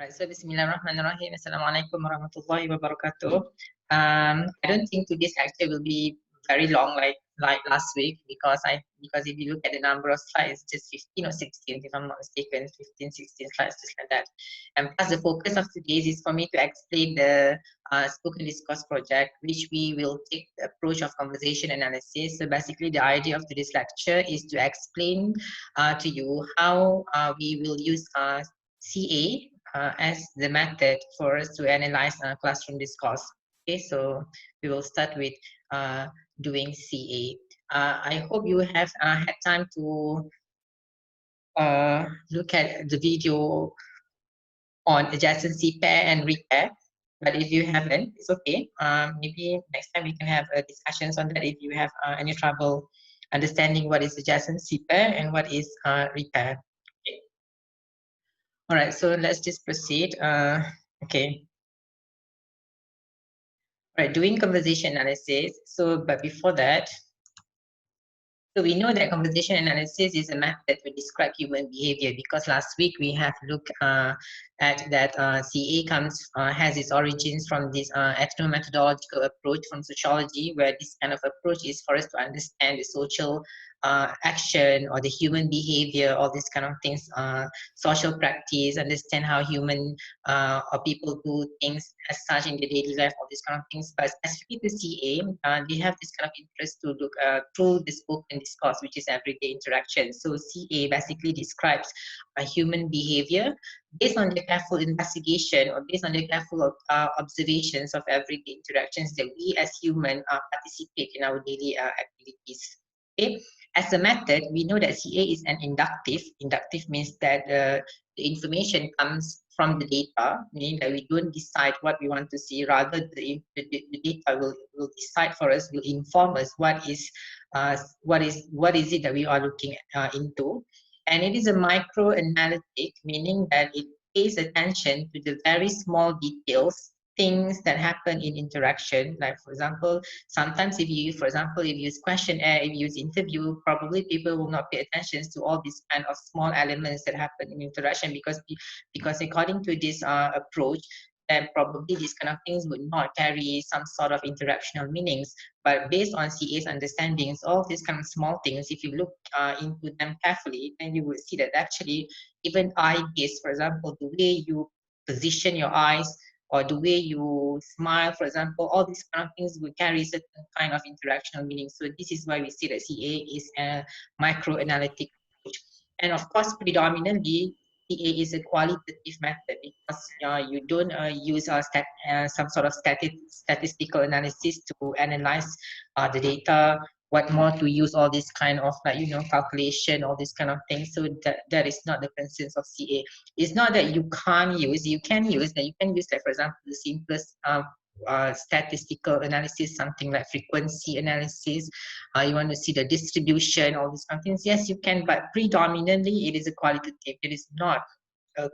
Right, so Bismillahirrahmanirrahim. Assalamualaikum warahmatullahi wabarakatuh. I don't think today's lecture will be very long like last week because if you look at the number of slides, just 15 or 16, if I'm not mistaken, 15, 16 slides, just like that. And plus the focus of today's is for me to explain the spoken discourse project, which we will take the approach of conversation analysis. So basically the idea of today's lecture is to explain to you how we will use CA as the method for us to analyze classroom discourse. Okay, so we will start with doing CA. I hope you have had time to look at the video on adjacency pair and repair. But if you haven't, it's okay. Maybe next time we can have discussions on that if you have any trouble understanding what is adjacency pair and what is repair. Okay. All right, so let's just proceed. Okay. Right, doing conversation analysis. So, but before that, so we know that conversation analysis is a method to describe human behavior because last week we have looked at that CA has its origins from this ethnomethodological approach from sociology, where this kind of approach is for us to understand the social action or the human behavior, all these kind of things, social practice, understand how human or people do things as such in their daily life, all these kind of things. But specifically to CA, they have this kind of interest to look through the spoken discourse, which is everyday interaction. So CA basically describes a human behavior based on the careful investigation or based on the careful observations of everyday interactions that we as humans participate in our daily activities. Okay. As a method, we know that CA is an inductive. Inductive means that the information comes from the data, meaning that we don't decide what we want to see, rather the data will decide for us, will inform us what is it that we are looking into. And it is a micro-analytic, meaning that it pays attention to the very small details, things that happen in interaction. Like for example, sometimes if you use questionnaire, if you use interview, probably people will not pay attention to all these kind of small elements that happen in interaction because according to this approach, then probably these kind of things would not carry some sort of interactional meanings. But based on CA's understandings, all these kind of small things, if you look into them carefully, then you will see that actually even eye gaze, for example, the way you position your eyes or the way you smile, for example, all these kind of things will carry certain kind of interactional meaning. So this is why we see that CA is a microanalytic approach. And of course, predominantly, CA is a qualitative method because you don't use some sort of statistical analysis to analyze the data, what more to use all this kind of calculation, all this kind of things. So that is not the principle of CA. It's not that you can't use, you can use like for example the simplest statistical analysis, something like frequency analysis. You want to see the distribution, all these kind of things. Yes, you can, but predominantly it is a qualitative. It is not a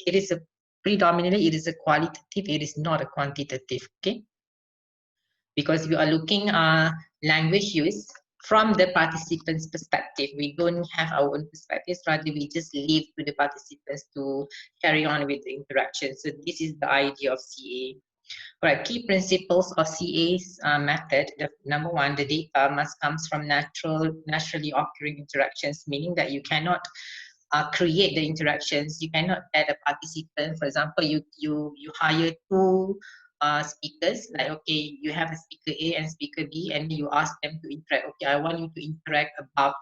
it is a predominantly it is a qualitative. It is not a quantitative. Okay, because we are looking language use from the participants' perspective. We don't have our own perspectives, rather we just leave to the participants to carry on with the interaction. So this is the idea of CA. Right, key principles of CA's method. The number one, the data must comes from naturally occurring interactions, meaning that you cannot create the interactions. You cannot add a participant. For example, you hire two speakers, like okay, you have a speaker A and speaker B, and you ask them to interact. Okay, I want you to interact about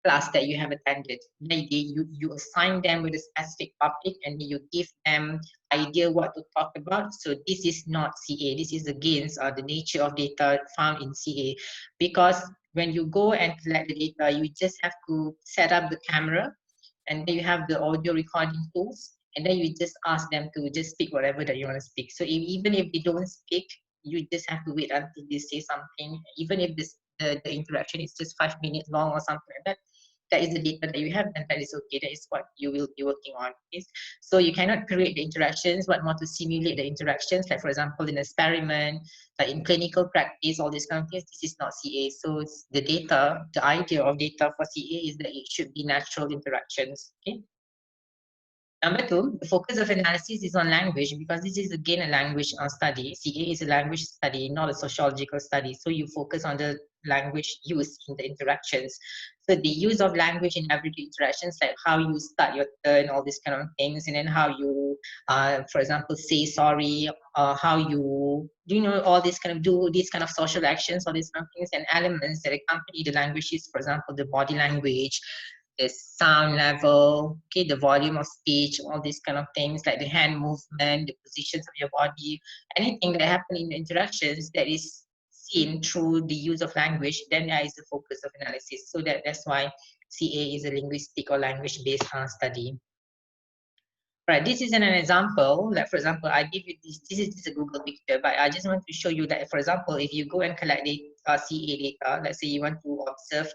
class that you have attended. Maybe you assign them with a specific topic and you give them idea what to talk about. So this is not CA. This is against the nature of data found in CA, because when you go and collect the data, you just have to set up the camera, and then you have the audio recording tools, and then you just ask them to just speak whatever that you want to speak. So even if they don't speak, you just have to wait until they say something, even if the interaction is just 5 minutes long or something like that. That is the data that you have, and that is okay. That is what you will be working on. Okay? So you cannot create the interactions, but more to simulate the interactions. Like for example, in experiment, like in clinical practice, all these kind of things. This is not CA. So the data, the idea of data for CA is that it should be natural interactions. Okay. Number two, the focus of analysis is on language, because this is again a language study. CA is a language study, not a sociological study. So you focus on the language used in the interactions. So the use of language in everyday interactions, like how you start your turn, all these kind of things, and then how you, for example, say sorry, how you know, all these kind of do these kind of social actions, all these kind of things and elements that accompany the language is, for example, the body language, the sound level, okay, the volume of speech, all these kind of things, like the hand movement, the positions of your body, anything that happen in the interactions that is seen through the use of language, then that is the focus of analysis. So that's why CA is a linguistic or language-based study. Right, this is an example. Like for example, I give you this. This is a Google picture, but I just want to show you that, for example, if you go and collect the CA data, let's say you want to observe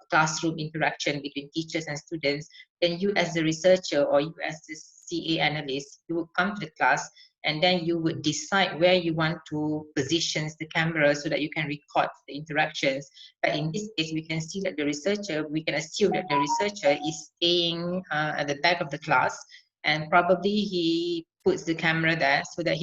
classroom interaction between teachers and students, then you as the researcher or you as the CA analyst, you will come to the class and then you would decide where you want to position the camera so that you can record the interactions. But in this case, we can see that the researcher, we can assume that the researcher is staying at the back of the class, and probably he puts the camera there so that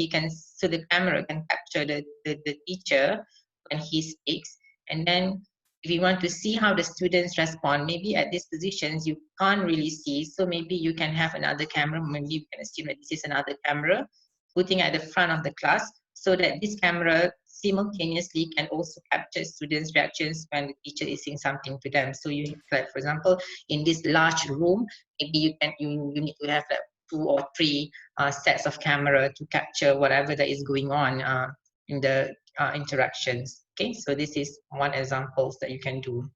so the camera can capture the teacher when he speaks. And then if you want to see how the students respond, maybe at these positions you can't really see, so maybe you can have another camera, maybe you can assume that this is another camera putting at the front of the class, so that this camera simultaneously can also capture students' reactions when the teacher is saying something to them. So you, like for example, in this large room, maybe you need to have like 2 or 3 sets of camera to capture whatever that is going on in the interactions. Okay, so this is one example that you can do.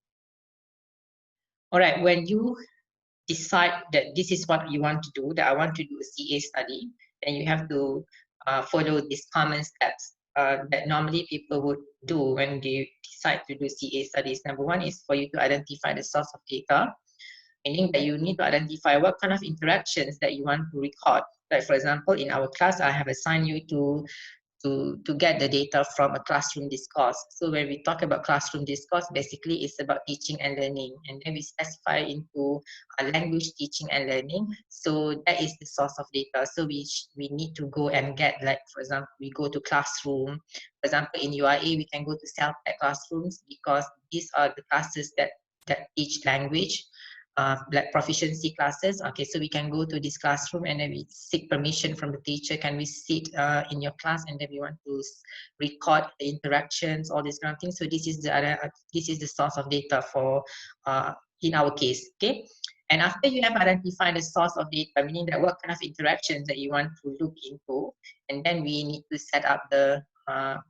All right, when you decide that this is what you want to do, that I want to do a CA study, then you have to follow these common steps that normally people would do when they decide to do CA studies. Number one is for you to identify the source of data, meaning that you need to identify what kind of interactions that you want to record. Like for example, in our class, I have assigned you to get the data from a classroom discourse. So when we talk about classroom discourse, basically it's about teaching and learning, and then we specify into language teaching and learning. So that is the source of data. So we need to go and get, like for example, we go to classroom. For example, in UIA, we can go to self-taught classrooms, because these are the classes that teach language. Like proficiency classes. Okay, so we can go to this classroom and then we seek permission from the teacher. Can we sit in your class, and then we want to record the interactions, all these kind of things. So this is the source of data for in our case. Okay, and after you have identified the source of data, meaning that what kind of interactions that you want to look into, and then we need to set up the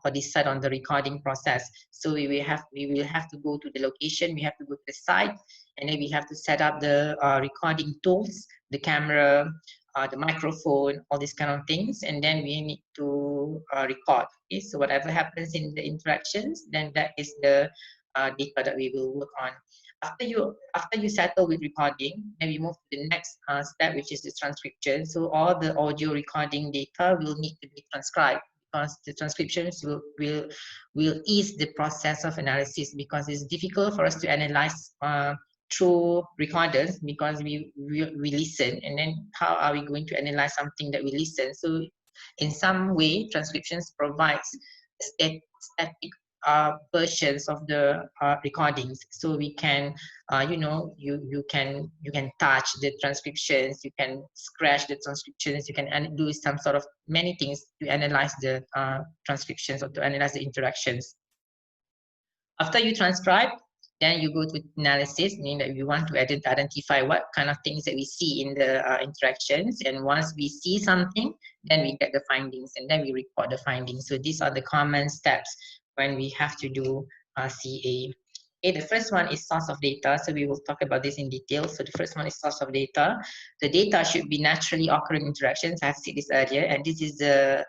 or decide on the recording process. So we will have to go to the location, we have to go to the site, and then we have to set up the recording tools, the camera, the microphone, all these kind of things, and then we need to record. Okay, so whatever happens in the interactions, then that is the data that we will work on. After you settle with recording, then we move to the next step, which is the transcription. So all the audio recording data will need to be transcribed, because the transcriptions will ease the process of analysis, because it's difficult for us to analyze through recorders, because we listen, and then how are we going to analyze something that we listen? So in some way, transcriptions provides static versions of the recordings, so we can you can touch the transcriptions, you can scratch the transcriptions, you can do some sort of many things to analyze the transcriptions, or to analyze the interactions. After you transcribe, then you go to analysis, meaning that we want to identify what kind of things that we see in the interactions. And once we see something, then we get the findings, and then we report the findings. So these are the common steps when we have to do CA. Okay, the first one is source of data. So we will talk about this in detail. So the first one is source of data. The data should be naturally occurring interactions. I've said this earlier, and this is the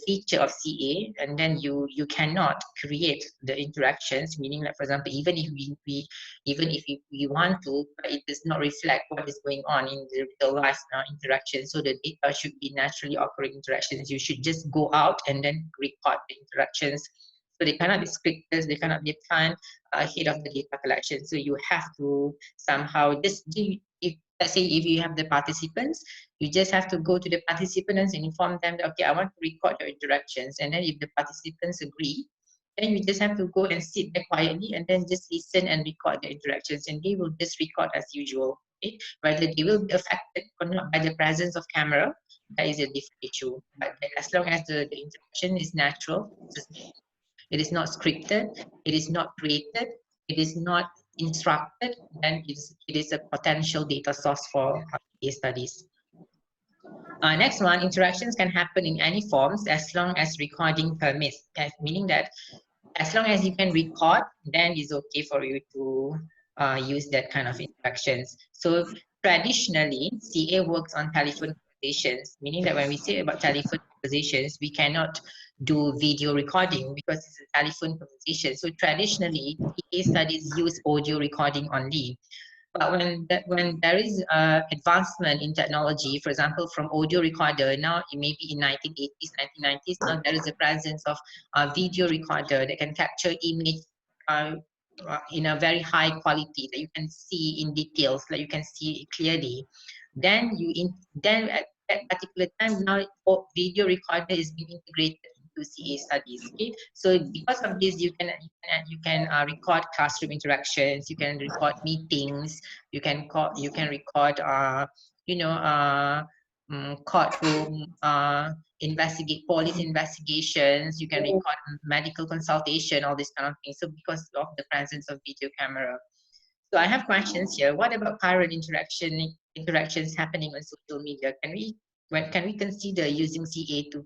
feature of CA. And then you cannot create the interactions, meaning that, for example, even if we want to, but it does not reflect what is going on in the real life interaction. So the data should be naturally occurring interactions. You should just go out and then record the interactions. So they cannot be scripted, they cannot be planned ahead of the data collection. So you have to somehow just do, if let's say if you have the participants, you just have to go to the participants and inform them that, okay, I want to record your interactions. And then if the participants agree, then you just have to go and sit there quietly and then just listen and record the interactions, and they will just record as usual. Okay? Whether they will be affected or not by the presence of camera, that is a different issue. But as long as the interaction is natural, it is not scripted, it is not created, it is not instructed, then it is a potential data source for case studies. Next one, interactions can happen in any forms as long as recording permits, meaning that as long as you can record, then it's okay for you to use that kind of interactions. So traditionally, CA works on telephone conversations, meaning that when we say about telephone conversations, we cannot do video recording because it's a telephone conversation. So traditionally, CA studies use audio recording only. But when there is advancement in technology, for example, from audio recorder, now it may be in 1980s, 1990s, now there is a presence of a video recorder that can capture image in a very high quality that you can see in details, like you can see it clearly. Then at that particular time, now video recorder is being integrated to CA studies. Okay, so because of this, you can record classroom interactions, you can record meetings, you can record courtroom police investigations, you can record medical consultation, all this kind of things. So because of the presence of video camera. So I have questions here. What about current interactions happening on social media? Can we consider using CA to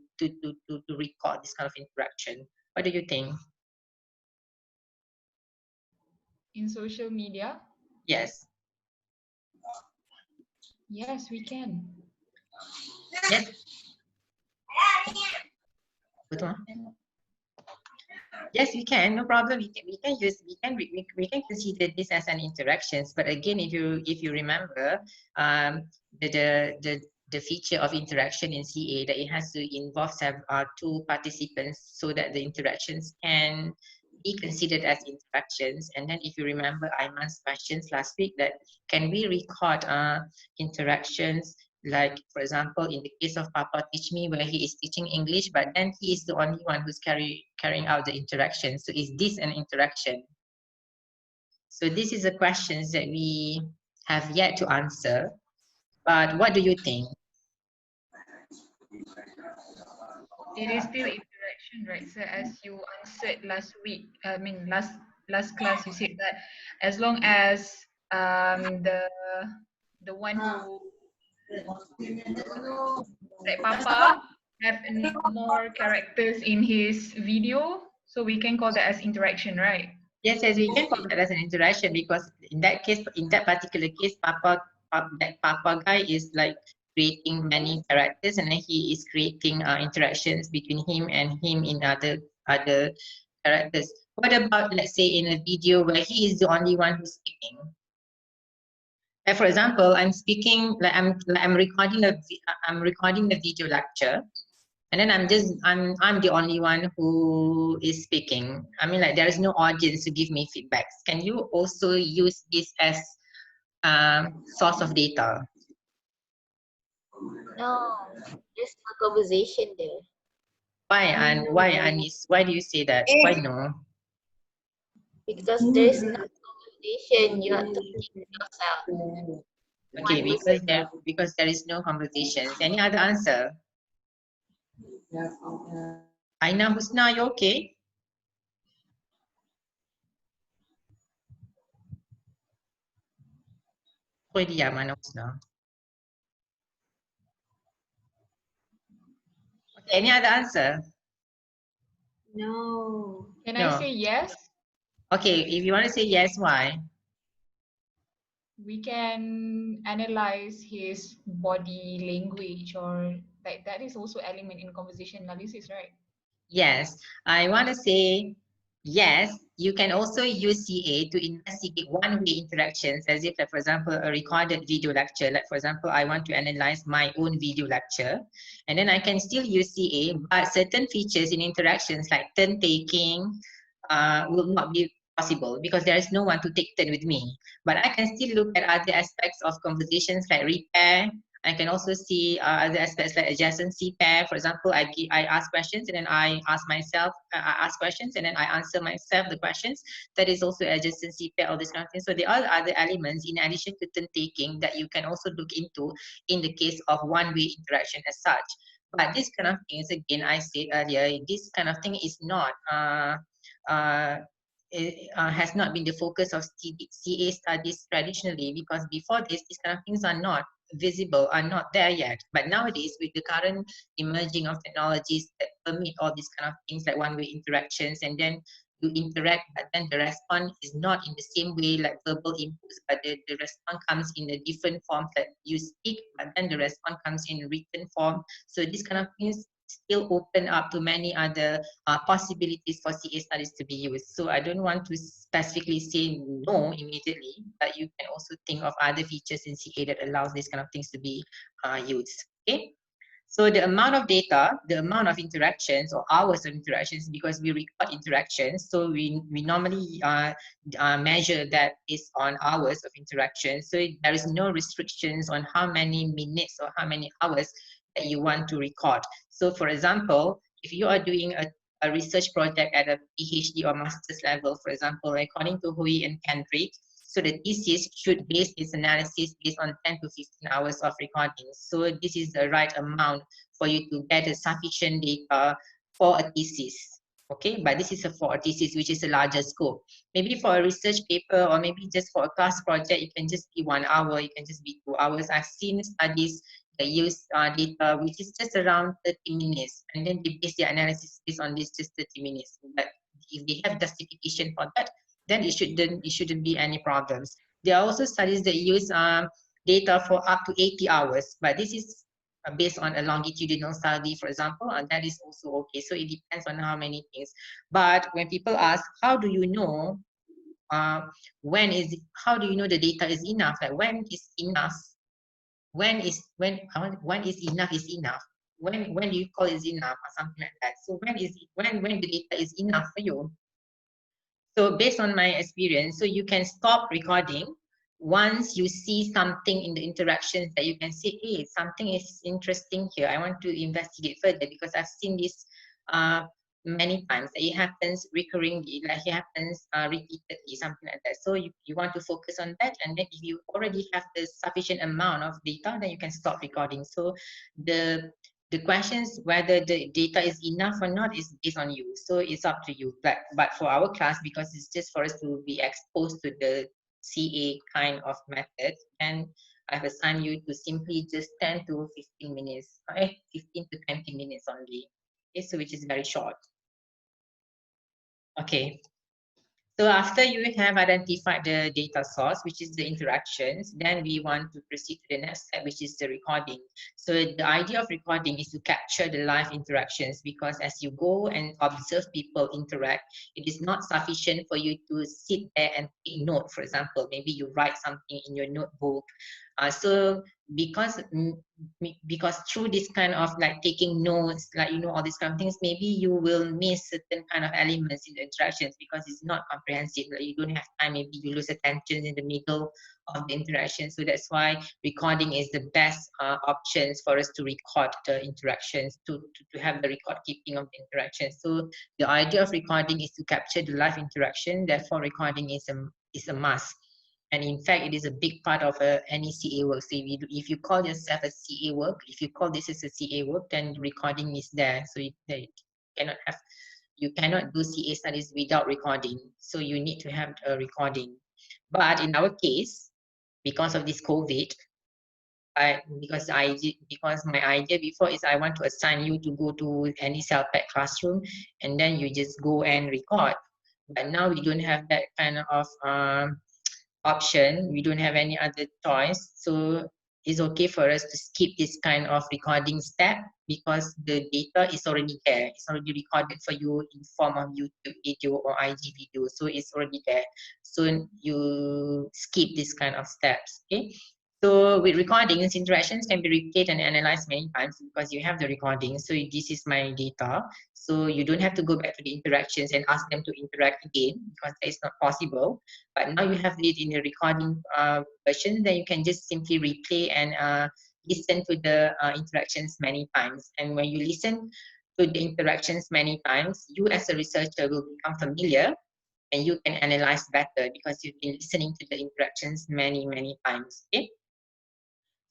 record this kind of interaction? What do you think? In social media? Yes. Yes, we can. Yes. Yes, we can. No problem. We can consider this as an interactions. But again, if you remember, the feature of interaction in CA that it has to involve two participants so that the interactions can be considered as interactions. And then if you remember Aiman's questions last week, that can we record interactions, like for example in the case of Papa Teach Me, where he is teaching English, but then he is the only one who's carrying out the interaction. So is this an interaction? So this is the questions that we have yet to answer. But what do you think? It is still interaction, right? So as you answered last week, I mean last class, you said that as long as the one who like Papa have more characters in his video, so we can call that as interaction, right? Yes, we can call that as an interaction, because in that case, in that particular case, that Papa guy is like creating many characters, and then he is creating interactions between him and him in other characters. What about, let's say, in a video where he is the only one who's speaking? Like for example, I'm speaking, like I'm recording a video lecture, and then I'm the only one who is speaking. I mean, like there is no audience to give me feedbacks. Can you also use this as source of data? No, there's no conversation there. Why, and why, Anis? Why do you say that? Why no? Because there's no conversation. You're talking yourself. Okay, because there is no conversation. Any other answer? Aina Husna, you okay? Mana Husna? Okay, any other answer? No. Can I say yes? Okay, if you want to say yes, why? We can analyze his body language, or like that is also element in conversation analysis, right? Yes, I want to say yes. You can also use CA to investigate one-way interactions, as if, like, for example, a recorded video lecture. Like, for example, I want to analyze my own video lecture, and then I can still use CA, but certain features in interactions like turn taking will not be possible because there is no one to take turn with me. But I can still look at other aspects of conversations like repair. I can also see other aspects like adjacency pair. For example, I ask questions and then I ask myself, I ask questions and then I answer myself the questions. That is also adjacency pair, all this kind of thing. So there are other elements in addition to turn taking that you can also look into in the case of one-way interaction as such. But this kind of things, again, I said earlier, this kind of thing is not uh, has not been the focus of CA studies traditionally, because before this, these kind of things are not visible, are not there yet. But nowadays, with the current emerging of technologies that permit all these kind of things like one-way interactions, and then you interact, but then the response is not in the same way like verbal inputs, but the response comes in a different form that you speak, but then the response comes in written form. So these kind of things still open up to many other possibilities for CA studies to be used. So I don't want to specifically say no immediately, but you can also think of other features in CA that allows these kind of things to be used. Okay. So the amount of data, the amount of interactions or hours of interactions, because we record interactions, so we normally measure that based on hours of interaction. So there is no restrictions on how many minutes or how many hours that you want to record. So for example, if you are doing a research project at a PhD or master's level, for example, according to Hui and Kendrick, so the thesis should base its analysis based on 10 to 15 hours of recording. So this is the right amount for you to get a sufficient data for a thesis. Okay, but this is for a thesis, which is a larger scope. Maybe for a research paper or maybe just for a class project, it can just be 1 hour, it can just be 2 hours. I've seen studies that use data which is just around 30 minutes, and then they base their analysis based on this just 30 minutes. But if they have justification for that, then it shouldn't be any problems. There are also studies that use data for up to 80 hours, but this is based on a longitudinal study, for example, and that is also okay. So it depends on how many things. But when people ask, how do you know how do you know the data is enough? Like when is enough? When is enough is enough? When do you call is enough or something like that? So when the data is enough for you? So based on my experience, so you can stop recording once you see something in the interactions that you can say, hey, something is interesting here. I want to investigate further because I've seen this many times. It happens recurringly, like it happens repeatedly, something like that. So you want to focus on that, and then if you already have the sufficient amount of data, then you can stop recording. So the questions whether the data is enough or not is based on you, so it's up to you. But for our class, because it's just for us to be exposed to the CA kind of method, then I've assigned you to simply just 10 to 15 minutes, 15 to 20 minutes only. Okay, so which is very short. Okay. So after you have identified the data source, which is the interactions, then we want to proceed to the next step, which is the recording. So the idea of recording is to capture the live interactions, because as you go and observe people interact, it is not sufficient for you to sit there and take note. For example, maybe you write something in your notebook. So because through this kind of like taking notes, like all these kind of things, maybe you will miss certain kind of elements in the interactions because it's not comprehensive. Like you don't have time, maybe you lose attention in the middle of the interaction. So that's why recording is the best options for us to record the interactions, to have the record keeping of the interactions. So the idea of recording is to capture the live interaction. Therefore, recording is a must. And in fact, it is a big part of any CA work. So if you call yourself a CA work, if you call this as a CA work, then recording is there. So you cannot do CA studies without recording. So you need to have a recording. But in our case, because of this COVID, because my idea before is I want to assign you to go to any CELPAC classroom, and then you just go and record. But now we don't have that kind of option. We don't have any other choice, so it's okay for us to skip this kind of recording step because the data is already there. It's already recorded for you in form of YouTube video or IG video, so it's already there. So you skip this kind of steps. Okay, So with recordings, interactions can be replayed and analyzed many times because you have the recording. So this is my data. So you don't have to go back to the interactions and ask them to interact again because that is not possible. But now you have it in the recording version, then you can just simply replay and listen to the interactions many times. And when you listen to the interactions many times, you as a researcher will become familiar and you can analyze better because you've been listening to the interactions many times. Okay.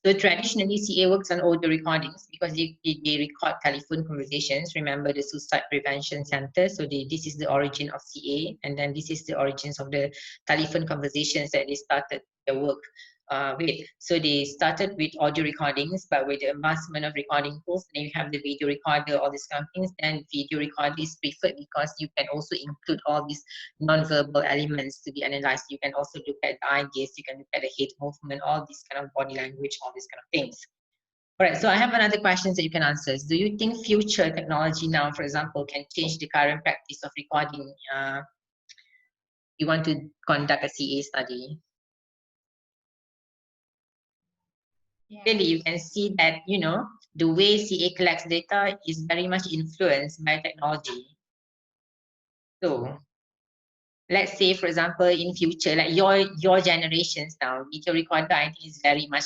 So traditionally, CA works on audio recordings because they record telephone conversations. Remember the Suicide Prevention Center. So this is the origin of CA, and then this is the origins of the telephone conversations that they started their work with. So they started with audio recordings, but with the advancement of recording tools, then you have the video recorder, all these kind of things. Then video recorder is preferred because you can also include all these non-verbal elements to be analyzed. You can also look at the eye gaze, you can look at the head movement, all these kind of body language, all these kind of things. All right, so I have another question that you can answer. Do you think future technology now, for example, can change the current practice of recording? You want to conduct a CA study? Really, you can see that, you know, the way CA collects data is very much influenced by technology. So let's say, for example, in future, like your generations now, video recorder, I think is very much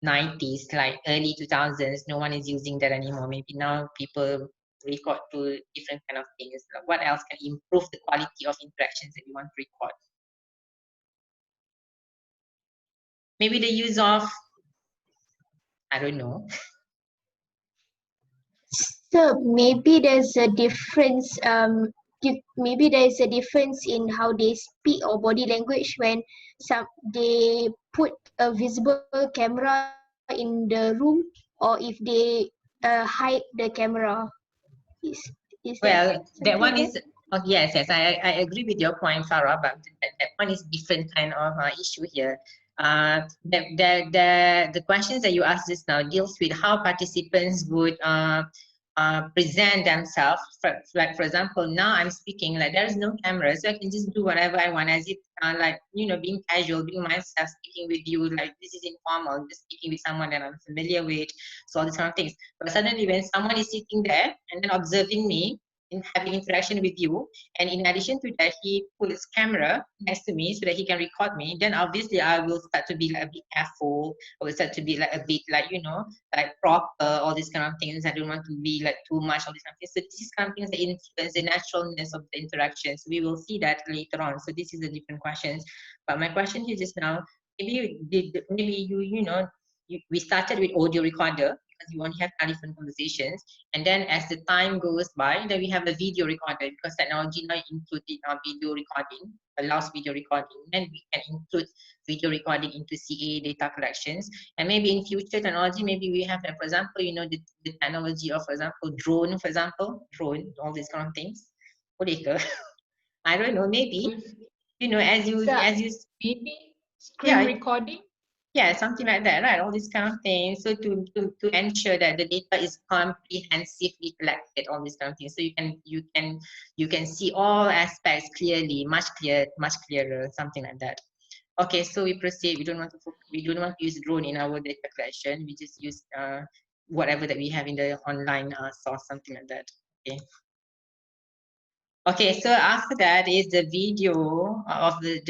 90s, like early 2000s. No one is using that anymore. Maybe now people record to different kind of things. What else can improve the quality of interactions that you want to record? Maybe the use of, I don't know. So maybe there's a difference. Maybe there's a difference in how they speak or body language when they put a visible camera in the room, or if they hide the camera. Is Well, that one like is yes, I agree with your point, Farah, but that one is different kind of issue here. The questions that you asked just now deals with how participants would present themselves. Like for example, now I'm speaking, like there's no camera, so I can just do whatever I want, as if like, you know, being casual, being myself, speaking with you, like this is informal, just speaking with someone that I'm familiar with, so all these kind of things. But suddenly when someone is sitting there and then observing me and having interaction with you, and in addition to that, he puts camera next to me so that he can record me, then obviously I will start to be like a bit careful. I will start to be like a bit like, you know, like proper, all these kind of things. I don't want to be like too much, all these kind of things. So this is kind of things that influence the naturalness of the interactions. We will see that later on. So this is a different questions. But my question here just now, maybe we started with audio recorder because you only have telephone conversations, and then as the time goes by, then we have a video recorder because technology now including video recording, allows video recording, and we can include video recording into CA data collections. And maybe in future technology, maybe we have, like, for example, you know, the technology of, for example, drone, all these kind of things. I don't know, maybe, you know, as you Maybe screen yeah, recording. yeah, something like that, right? All these kind of things. So to ensure that the data is comprehensively collected, all these kind of things. So you can see all aspects clearly, much clearer, something like that. Okay, so we proceed. We don't want to use drone in our data collection. We just use whatever that we have in the online source, something like that. Okay. Okay, so after that is the video of the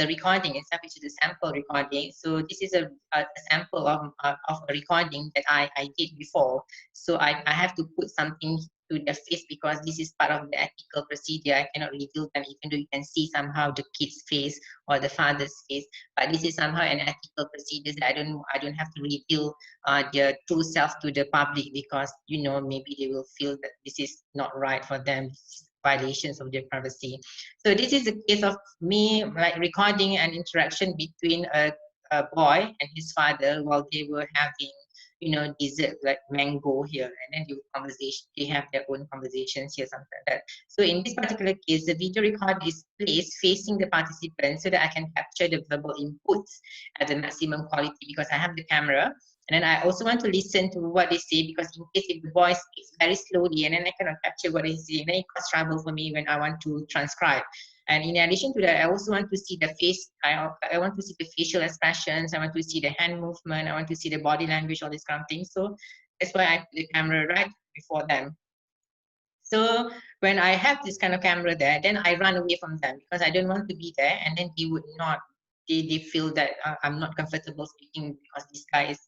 recording itself, which is a sample recording. So this is a sample of a recording that I did before. So I have to put something to the face because this is part of the ethical procedure. I cannot reveal them, even though you can see somehow the kid's face or the father's face. But this is somehow an ethical procedure that I don't have to reveal their true self to the public because, you know, maybe they will feel that this is not right for them. Violations of their privacy. So this is a case of me like recording an interaction between a boy and his father while they were having, you know, dessert like mango here, and then they have their own conversations here, something like that. So in this particular case, the video record is placed facing the participant so that I can capture the verbal inputs at the maximum quality because I have the camera. And then I also want to listen to what they say because in case if the voice speaks very slowly and then I cannot capture what they say, then it causes trouble for me when I want to transcribe. And in addition to that, I also want to see the face. I want to see the facial expressions. I want to see the hand movement. I want to see the body language, all these kind of things. So that's why I put the camera right before them. So when I have this kind of camera there, then I run away from them because I don't want to be there. And then they would not, they feel that I'm not comfortable speaking because this guy is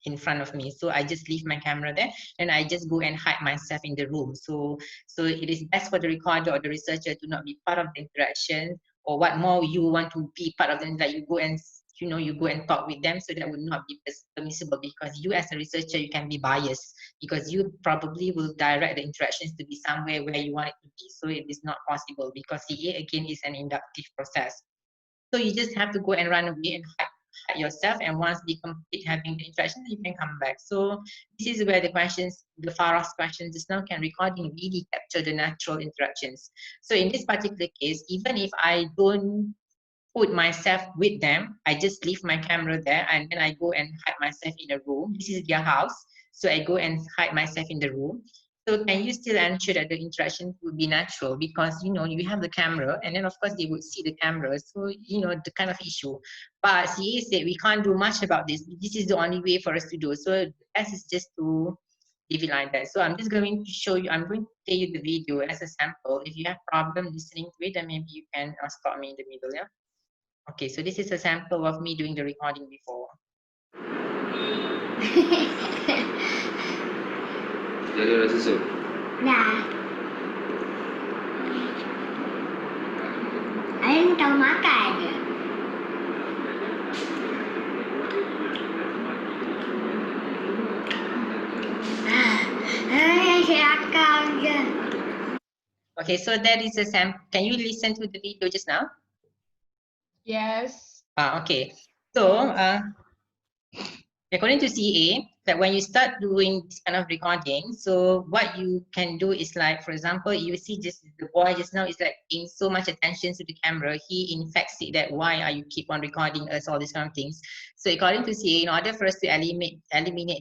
in front of me. So I just leave my camera there and I just go and hide myself in the room. So it is best for the recorder or the researcher to not be part of the interaction, or what more you want to be part of them, that you go and you go and talk with them. So that would not be permissible, because you as a researcher, you can be biased because you probably will direct the interactions to be somewhere where you want it to be. So it is not possible, because CA again is an inductive process. So you just have to go and run away and hide yourself, and once they complete having the interaction, you can come back. So this is where the questions, the Faras questions just now, can recording really capture the natural interactions. So in this particular case, even if I don't put myself with them, I just leave my camera there and then I go and hide myself in a room. This is their house, so I go and hide myself in the room. So can you still ensure that the interaction will be natural? Because you have the camera, and then of course they would see the camera. So the kind of issue. But CA said we can't do much about this. This is the only way for us to do. So the best is just to leave it like that. So I'm just going to show you. I'm going to play you the video as a sample. If you have problem listening to it, then maybe you can stop me in the middle. Yeah. Okay, so this is a sample of me doing the recording before. Jadi dah susu? Dah. Ayah tahu makan je. Ayah silakan je. Okay, so that is a sample. Can you listen to the video just now? Yes. Okay. So according to CA, that when you start doing this kind of recording, so what you can do is, like, for example, you see just the boy just now is like paying so much attention to the camera. He in fact said that, why are you keep on recording us, all these kind of things. So according to CA, in order for us to eliminate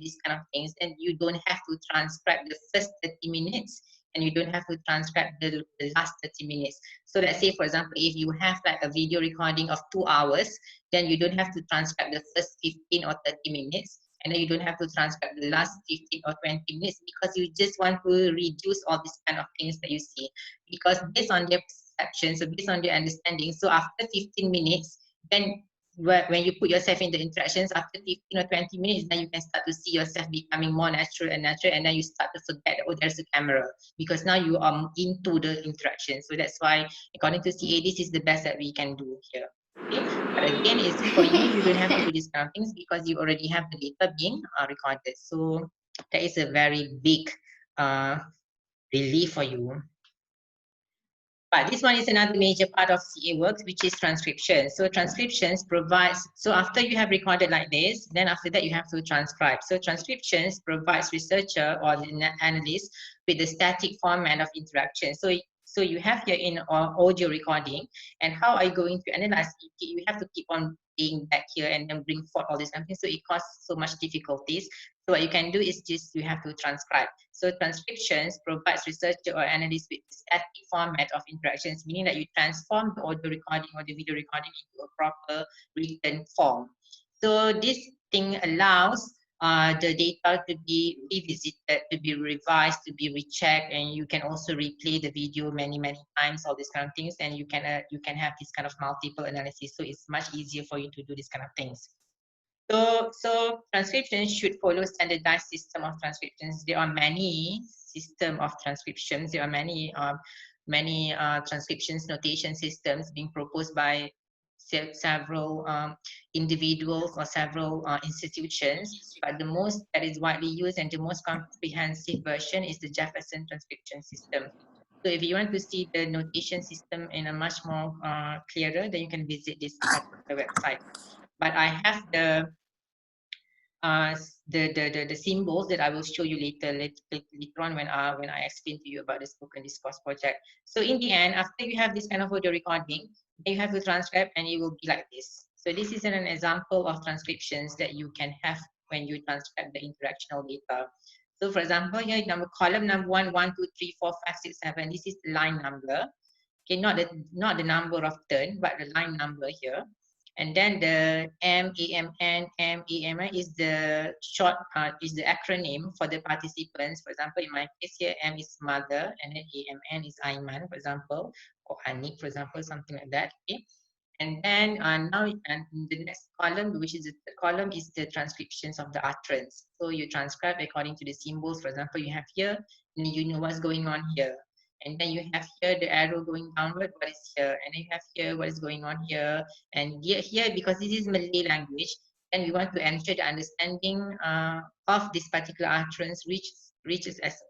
these kind of things, then you don't have to transcribe the first 30 minutes and you don't have to transcribe the last 30 minutes. So let's say, for example, if you have like a video recording of 2 hours, then you don't have to transcribe the first 15 or 30 minutes, and then you don't have to transcribe the last 15 or 20 minutes, because you just want to reduce all these kind of things that you see. Because based on their perception, so based on their understanding, so after 15 minutes, then when you put yourself in the interactions, after 15 or 20 minutes, then you can start to see yourself becoming more natural, and then you start to forget, oh, there's a camera, because now you are into the interaction. So that's why, according to CA, this is the best that we can do here. Okay? But again, it's for you, you don't have to do these kind of things because you already have the data being recorded. So that is a very big relief for you. But this one is another major part of CA works, which is transcription. So transcriptions provides, so after you have recorded like this, then after that you have to transcribe. So transcriptions provides researcher or the analyst with the static format of interaction. So you have here in audio recording, and how are you going to analyze it? You have to keep on being back here and then bring forth all this something. So it causes so much difficulties. So what you can do is just you have to transcribe. So transcriptions provides researcher or analyst with static format of interactions, meaning that you transform the audio recording or the video recording into a proper written form. So this thing allows the data to be revisited, to be revised, to be rechecked, and you can also replay the video many times, all these kind of things, and you can have this kind of multiple analysis. So it's much easier for you to do this kind of things. So transcriptions should follow standardized system of transcriptions. There are many system of transcriptions. There are many transcriptions notation systems being proposed by several individuals or several institutions, but the most that is widely used and the most comprehensive version is the Jefferson transcription system. So if you want to see the notation system in a much more clearer, then you can visit this particular website. But I have the symbols that I will show you later on when I explain to you about the spoken discourse project. So in the end, after you have this kind of audio recording, then you have to transcribe, and it will be like this. So this is an example of transcriptions that you can have when you transcribe the interactional data. So for example, here column number 1, 1, 2, 3, 4, 5, 6, 7. This is the line number. Okay, not the number of turn, but the line number here. And then the MEMN is the short is the acronym for the participants. For example, in my case here, M is mother, and then AMN is Aiman, for example, or Anik, for example, something like that. Okay. And then now and the next column, which is the third column, is the transcriptions of the utterance. So you transcribe according to the symbols. For example, you have here, and you know what's going on here. And then you have here the arrow going downward, what is here. And then you have here what is going on here. And here because this is Malay language, and we want to ensure the understanding of this particular utterance reaches as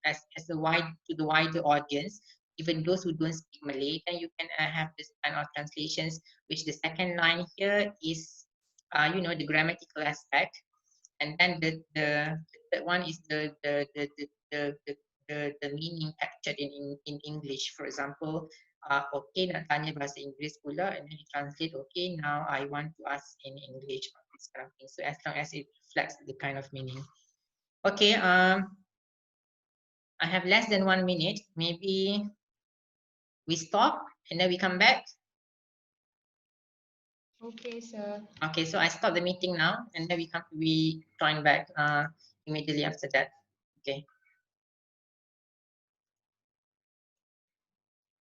a to the wider audience, even those who don't speak Malay. Then you can have this kind of translations, which the second line here is, the grammatical aspect, and then the third one is the meaning captured in English. For example, okay, nak tanya bahasa Inggeris pula, and then you translate, okay, now I want to ask in English, this kind of thing. So as long as it reflects the kind of meaning. Okay, I have less than 1 minute. Maybe we stop and then we come back. Okay, sir. Okay, so I stop the meeting now, and then we join back immediately after that. Okay.